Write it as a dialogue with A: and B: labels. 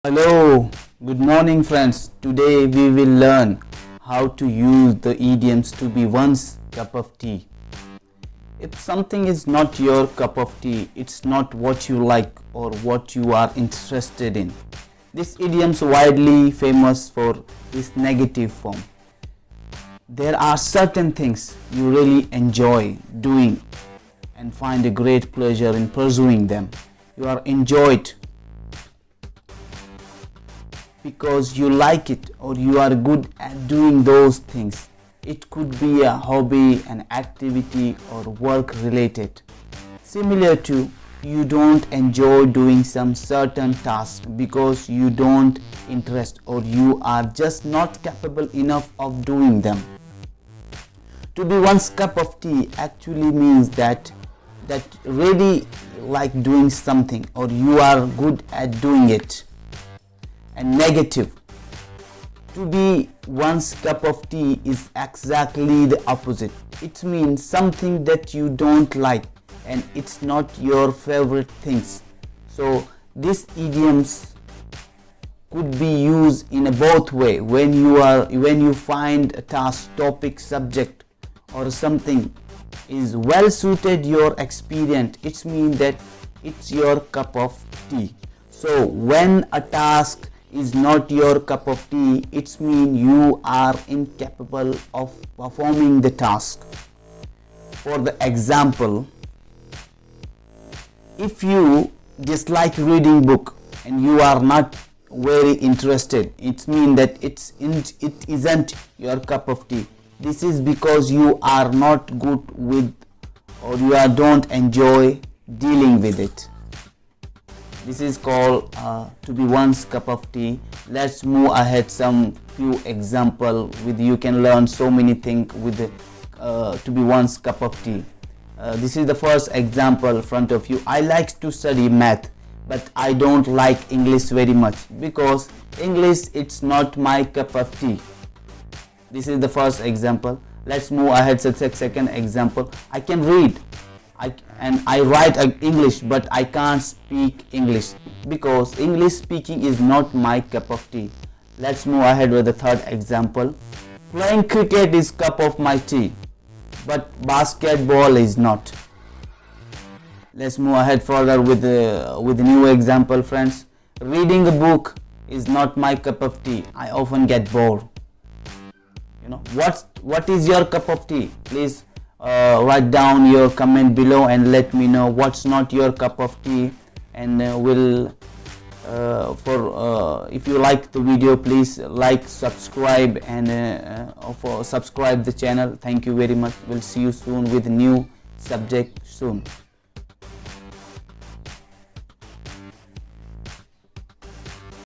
A: Hello, good morning friends. Today we will learn how to use the idioms to be one's cup of tea. If something is not your cup of tea, it's not what you like or what you are interested in. This idiom is widely famous for its negative form. There are certain things you really enjoy doing and find a great pleasure in pursuing them. You are enjoyed because you like it or you are good at doing those things. It could be a hobby, an activity or work related. Similar to you don't enjoy doing some certain task because you don't interest or you are just not capable enough of doing them. To be one's cup of tea actually means that really like doing something or you are good at doing it. And negative, to be one's cup of tea, is exactly the opposite. It means something that you don't like and it's not your favorite things. So these idioms could be used in a both way. When you find a task, topic, subject or something is well suited your experience, it means that it's your cup of tea. So when a task is not your cup of tea, it means you are incapable of performing the task. For the example, if you dislike reading book and you are not very interested, it means that it isn't your cup of tea. This is because you are not good with or you don't enjoy dealing with it. This is called to be one's cup of tea. Let's move ahead some few example with you can learn so many things with to be one's cup of tea. This is the first example in front of you. I like to study math, but I don't like English very much because English it's not my cup of tea. This is the first example. Let's move ahead to the second example. I can read and I write English, but I can't speak English because English speaking is not my cup of tea. Let's move ahead with the third example. Playing cricket is cup of my tea, but basketball is not. Let's move ahead further with a new example, friends. Reading a book is not my cup of tea. I often get bored. What is your cup of tea? Please write down your comment below and let me know what's not your cup of tea, and if you like the video, please like, subscribe and subscribe the channel. Thank you very much. We'll see you soon with new subject soon.